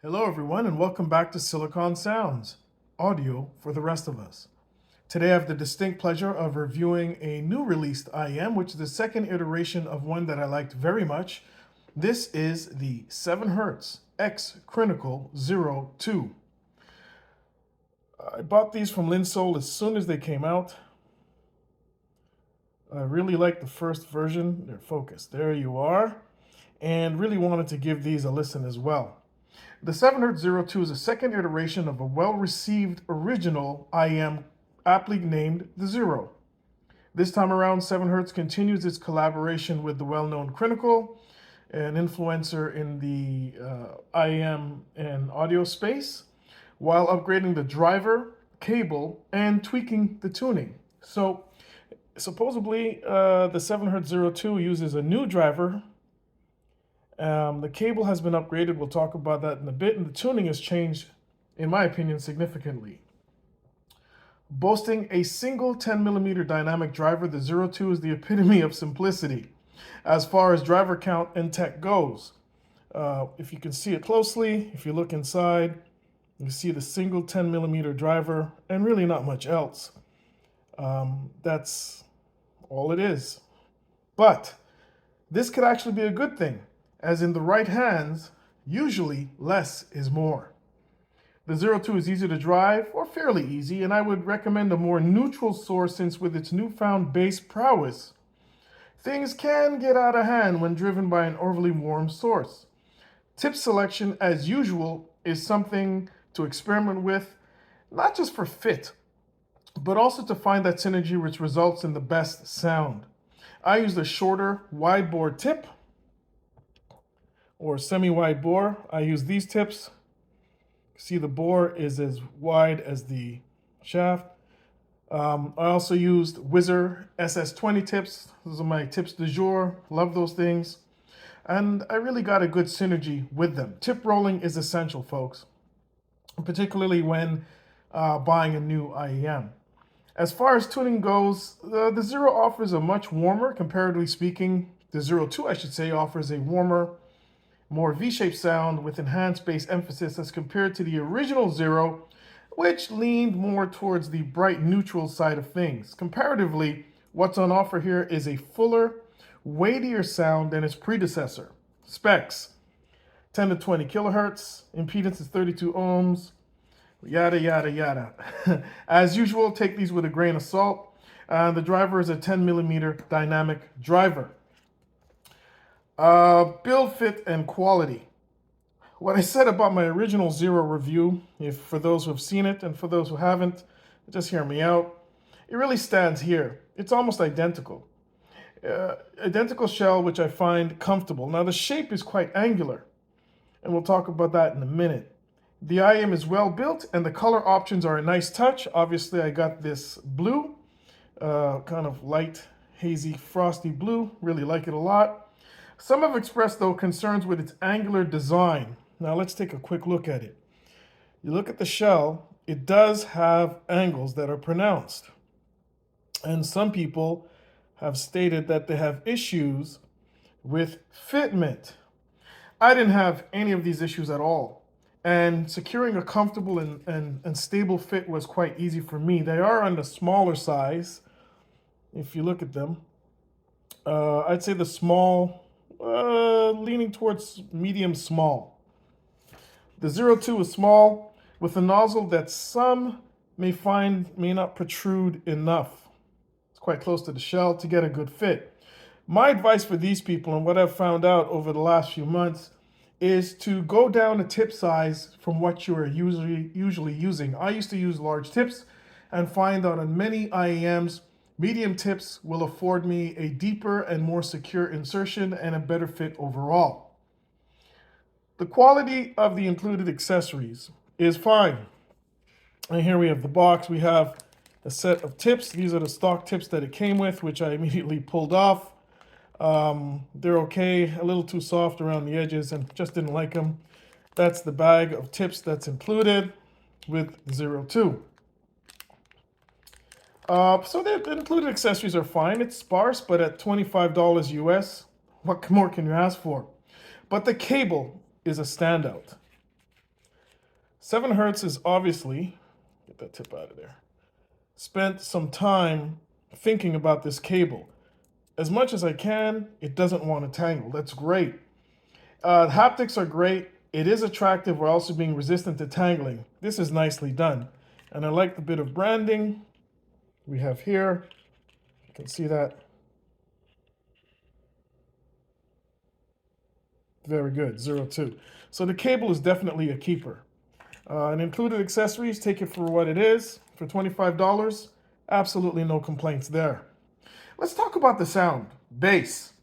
Hello everyone and welcome back to Silicon Sounds, audio for the rest of us. Today I have the distinct pleasure of reviewing a new released IEM, which is the second iteration of one that I liked very much. This is the 7Hz X Crinacle Zero2. I bought these from Linsol as soon as they came out. I really liked the first version. They're focused. There you are. And really wanted to give these a listen as well. The 7Hz Zero2 is a second iteration of a well-received original IEM aptly named the Zero. This time around, 7Hz continues its collaboration with the well-known Crinacle, an influencer in the IEM and audio space, while upgrading the driver, cable, and tweaking the tuning. So, supposedly, the 7Hz Zero2 uses a new driver. The cable has been upgraded. We'll talk about that in a bit. And the tuning has changed, in my opinion, significantly. Boasting a single 10mm dynamic driver, the Zero2 is the epitome of simplicity as far as driver count and tech goes. If you can see it closely, if you look inside, you see the single 10mm driver and really not much else. That's all it is. But this could actually be a good thing, as in the right hands, usually less is more. The Zero2 is easy to drive, or fairly easy, and I would recommend a more neutral source since with its newfound bass prowess, things can get out of hand when driven by an overly warm source. Tip selection, as usual, is something to experiment with, not just for fit, but also to find that synergy which results in the best sound. I used a shorter wide bore tip, or semi-wide bore. I use these tips. See, the bore is as wide as the shaft. I also used Whizzer SS20 tips. Those are my tips du jour. Love those things. And I really got a good synergy with them. Tip rolling is essential, folks, particularly when buying a new IEM. As far as tuning goes, the Zero offers a much warmer, comparatively speaking. The Zero2, I should say, offers a warmer, more V-shaped sound with enhanced bass emphasis as compared to the original Zero, which leaned more towards the bright neutral side of things. Comparatively, what's on offer here is a fuller, weightier sound than its predecessor. Specs: 10 to 20 kilohertz, impedance is 32 ohms, yada, yada, yada. As usual, take these with a grain of salt. The driver is a 10mm dynamic driver. Build, fit, and quality. What I said about my original Zero review, if for those who have seen it and for those who haven't, just hear me out. It really stands here. It's almost identical. Identical shell, which I find comfortable. Now the shape is quite angular, and we'll talk about that in a minute. The IEM is well built, and the color options are a nice touch. Obviously, I got this blue, kind of light, hazy, frosty blue. Really like it a lot. Some have expressed, though, concerns with its angular design. Now let's take a quick look at it. You look at the shell, it does have angles that are pronounced. And some people have stated that they have issues with fitment. I didn't have any of these issues at all. And securing a comfortable and stable fit was quite easy for me. They are on the smaller size, if you look at them. I'd say the small, leaning towards medium small. The Zero2 is small with a nozzle that some may find may not protrude enough. It's quite close to the shell to get a good fit. My advice for these people, and what I've found out over the last few months, is to go down a tip size from what you are usually using. I used to use large tips and find that on many IEMs, medium tips will afford me a deeper and more secure insertion and a better fit overall. The quality of the included accessories is fine. And here we have the box. We have a set of tips. These are the stock tips that it came with, which I immediately pulled off. They're okay, a little too soft around the edges and just didn't like them. That's the bag of tips that's included with the Zero2. So the included accessories are fine. It's sparse, but at $25 US, what more can you ask for? But the cable is a standout. 7 hertz is obviously, get that tip out of there, spent some time thinking about this cable. As much as I can, it doesn't want to tangle. That's great. Haptics are great. It is attractive while also being resistant to tangling. This is nicely done. And I like the bit of branding we have here. You can see that. Very good, Zero2. So the cable is definitely a keeper. And included accessories, take it for what it is. For $25, absolutely no complaints there. Let's talk about the sound, bass.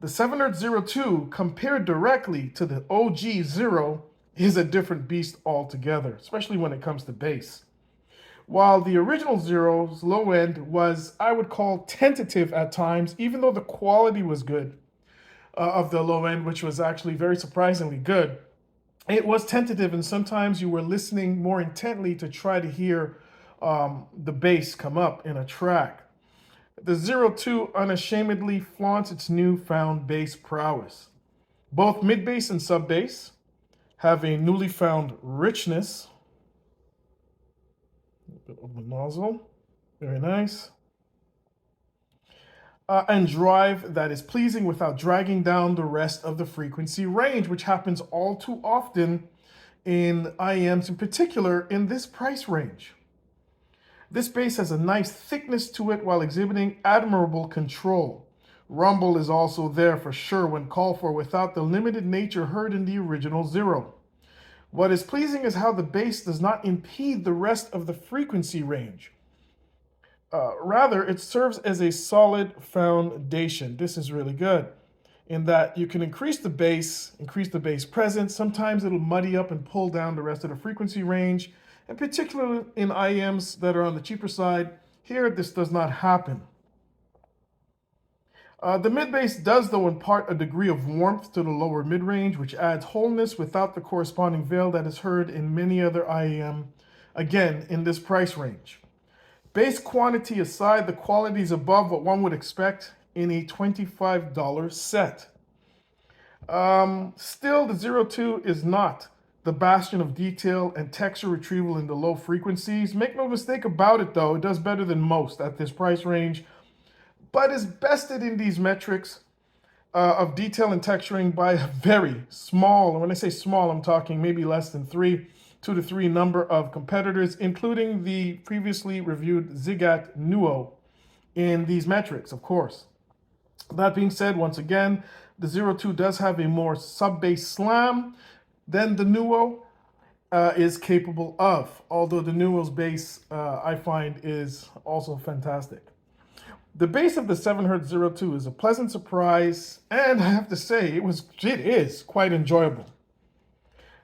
The 7-Hertz Zero2 compared directly to the OG Zero is a different beast altogether, especially when it comes to bass. While the original Zero's low end was, I would call, tentative at times, even though the quality was good of the low end, which was actually very surprisingly good, it was tentative, and sometimes you were listening more intently to try to hear the bass come up in a track. The Zero2 unashamedly flaunts its newfound bass prowess. Both mid-bass and sub-bass have a newly found richness. A bit of the nozzle, very nice. And drive that is pleasing without dragging down the rest of the frequency range, which happens all too often in IEMs, in particular in this price range. This bass has a nice thickness to it while exhibiting admirable control. Rumble is also there for sure when called for without the limited nature heard in the original Zero. What is pleasing is how the bass does not impede the rest of the frequency range. Rather, it serves as a solid foundation. This is really good in that you can increase the bass presence. Sometimes it'll muddy up and pull down the rest of the frequency range, and particularly in IEMs that are on the cheaper side. Here, this does not happen. The mid-bass does, though, impart a degree of warmth to the lower mid-range, which adds wholeness without the corresponding veil that is heard in many other IEM, again, in this price range. Bass quantity aside, the quality is above what one would expect in a $25 set. Still, the Zero2 is not the bastion of detail and texture retrieval in the low frequencies. Make no mistake about it, though, it does better than most at this price range, but is bested in these metrics of detail and texturing by a very small, and when I say small, I'm talking maybe less than 2 to 3 number of competitors, including the previously reviewed Zigat Nuo in these metrics, of course. That being said, once again, the Zero2 does have a more sub-bass slam than the Nuo is capable of, although the Nuo's bass, I find, is also fantastic. The bass of the 7-Hertz Zero2 is a pleasant surprise, and I have to say, it is quite enjoyable.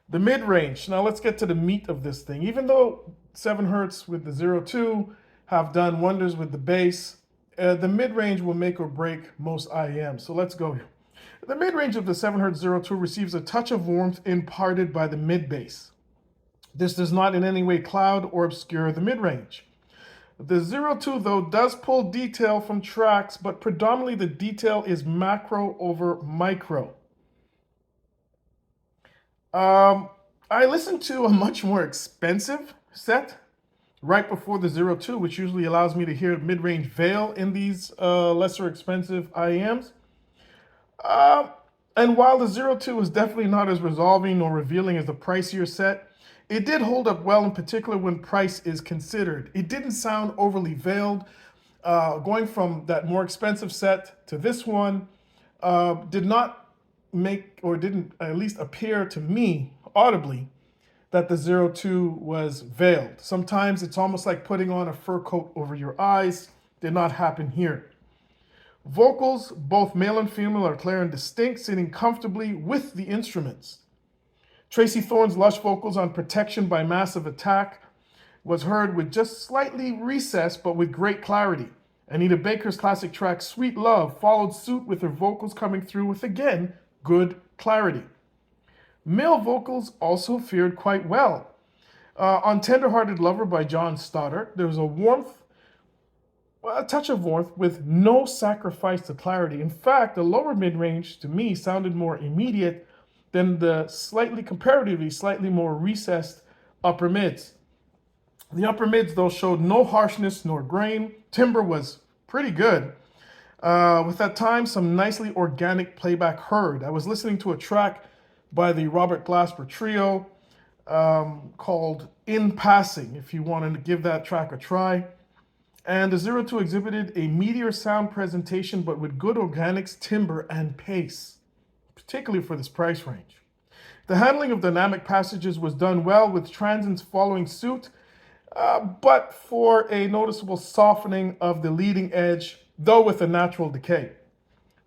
The mid-range, now let's get to the meat of this thing. Even though 7 hertz with the Zero2 have done wonders with the bass, the mid-range will make or break most IEMs. So let's go here. The mid-range of the 7 hertz Zero2 receives a touch of warmth imparted by the mid-bass. This does not in any way cloud or obscure the mid-range. The Zero2, though, does pull detail from tracks, but predominantly the detail is macro over micro. I listened to a much more expensive set right before the Zero2, which usually allows me to hear mid-range veil in these lesser expensive IEMs. And while the Zero2 is definitely not as resolving or revealing as the pricier set, it did hold up well, in particular when price is considered. It didn't sound overly veiled. Going from that more expensive set to this one did not make, or didn't at least appear to me audibly, that the Zero2 was veiled. Sometimes it's almost like putting on a fur coat over your eyes. Did not happen here. Vocals, both male and female, are clear and distinct, sitting comfortably with the instruments. Tracy Thorn's lush vocals on Protection by Massive Attack was heard with just slightly recessed, but with great clarity. Anita Baker's classic track Sweet Love followed suit with her vocals coming through with, again, good clarity. Male vocals also fared quite well. On Tenderhearted Lover by John Stoddart, there was a touch of warmth with no sacrifice to clarity. In fact, the lower mid-range to me sounded more immediate than the comparatively slightly more recessed upper mids. The upper mids, though, showed no harshness nor grain. Timbre was pretty good. With at times some nicely organic playback heard. I was listening to a track by the Robert Glasper Trio called In Passing, if you wanted to give that track a try. And the Zero2 exhibited a meteor sound presentation, but with good organics, timbre, and pace, particularly for this price range. The handling of dynamic passages was done well, with transients following suit, but for a noticeable softening of the leading edge, though with a natural decay.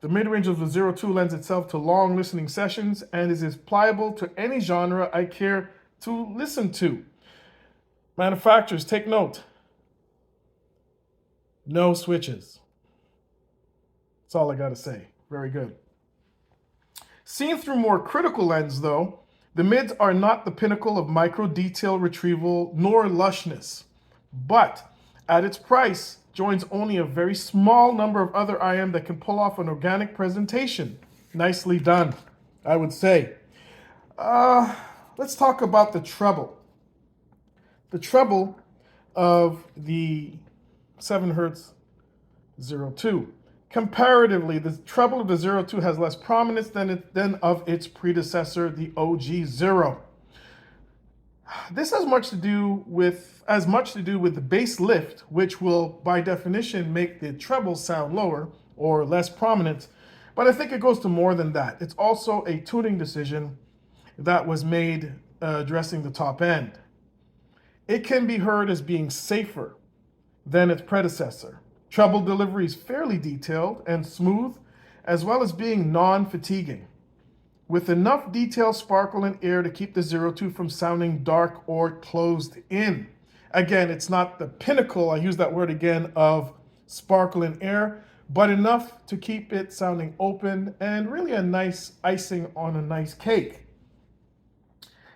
The mid-range of the Zero2 lends itself to long listening sessions and is as pliable to any genre I care to listen to. Manufacturers, take note. No switches. That's all I got to say. Very good. Seen through more critical lens, though, the mids are not the pinnacle of micro detail retrieval nor lushness, but at its price joins only a very small number of other IM that can pull off an organic presentation. Nicely done, I would say. Let's talk about the treble. The treble of the 7 Hz Zero2. Comparatively, the treble of the Zero2 has less prominence than of its predecessor, the OG Zero. This has much to do with the bass lift, which will, by definition, make the treble sound lower or less prominent. But I think it goes to more than that. It's also a tuning decision that was made addressing the top end. It can be heard as being safer than its predecessor. Treble delivery is fairly detailed and smooth, as well as being non-fatiguing, with enough detail, sparkle, and air to keep the Zero2 from sounding dark or closed in. Again, it's not the pinnacle, I use that word again, of sparkle and air, but enough to keep it sounding open and really a nice icing on a nice cake.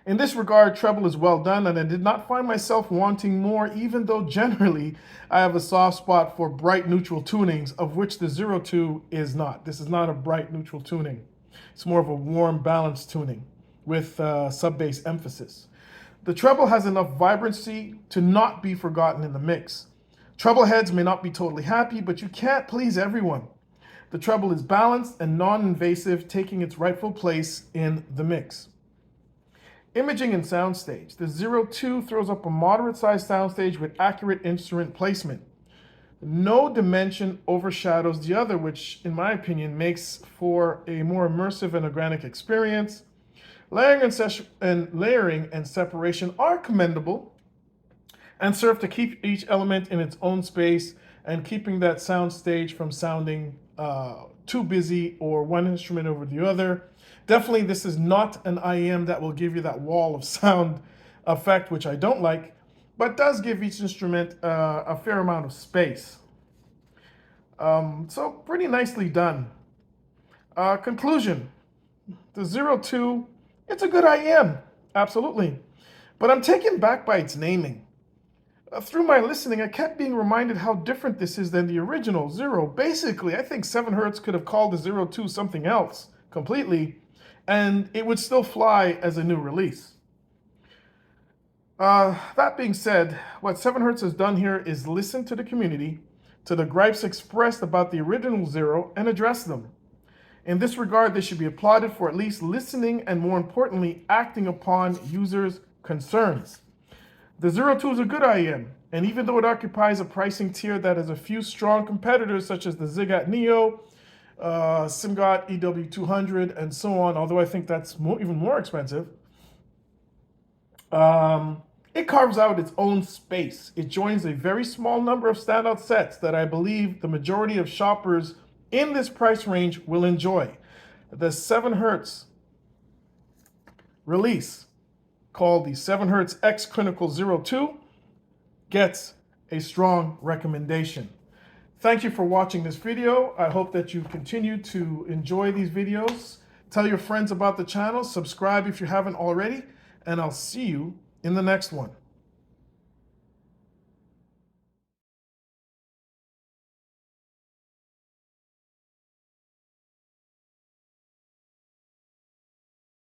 In this regard, treble is well done, and I did not find myself wanting more, even though generally I have a soft spot for bright neutral tunings, of which the Zero2 is not. This is not a bright neutral tuning. It's more of a warm, balanced tuning with sub-bass emphasis. The treble has enough vibrancy to not be forgotten in the mix. Treble heads may not be totally happy, but you can't please everyone. The treble is balanced and non-invasive, taking its rightful place in the mix. Imaging and soundstage. The Zero2 throws up a moderate-sized soundstage with accurate instrument placement. No dimension overshadows the other, which, in my opinion, makes for a more immersive and organic experience. Layering and separation are commendable and serve to keep each element in its own space and keeping that soundstage from sounding too busy or one instrument over the other. Definitely, this is not an IEM that will give you that wall of sound effect, which I don't like, but does give each instrument a fair amount of space. So pretty nicely done. Conclusion, the Zero2, it's a good IEM, absolutely, but I'm taken back by its naming. Through my listening, I kept being reminded how different this is than the original Zero. Basically, I think 7 Hz could have called the Zero2 something else completely, and it would still fly as a new release. That being said, what 7 Hz has done here is listen to the community, to the gripes expressed about the original Zero, and address them. In this regard, they should be applauded for at least listening and, more importantly, acting upon users' concerns. The Zero2 is a good IEM, and even though it occupies a pricing tier that has a few strong competitors such as the Zigat Neo, Simgot EW200, and so on, although I think that's even more expensive, it carves out its own space. It joins a very small number of standout sets that I believe the majority of shoppers in this price range will enjoy. The 7 Hz release, called the 7 Hz X Crinacle Zero2, gets a strong recommendation. Thank you for watching this video. I hope that you continue to enjoy these videos. Tell your friends about the channel, subscribe if you haven't already, and I'll see you in the next one.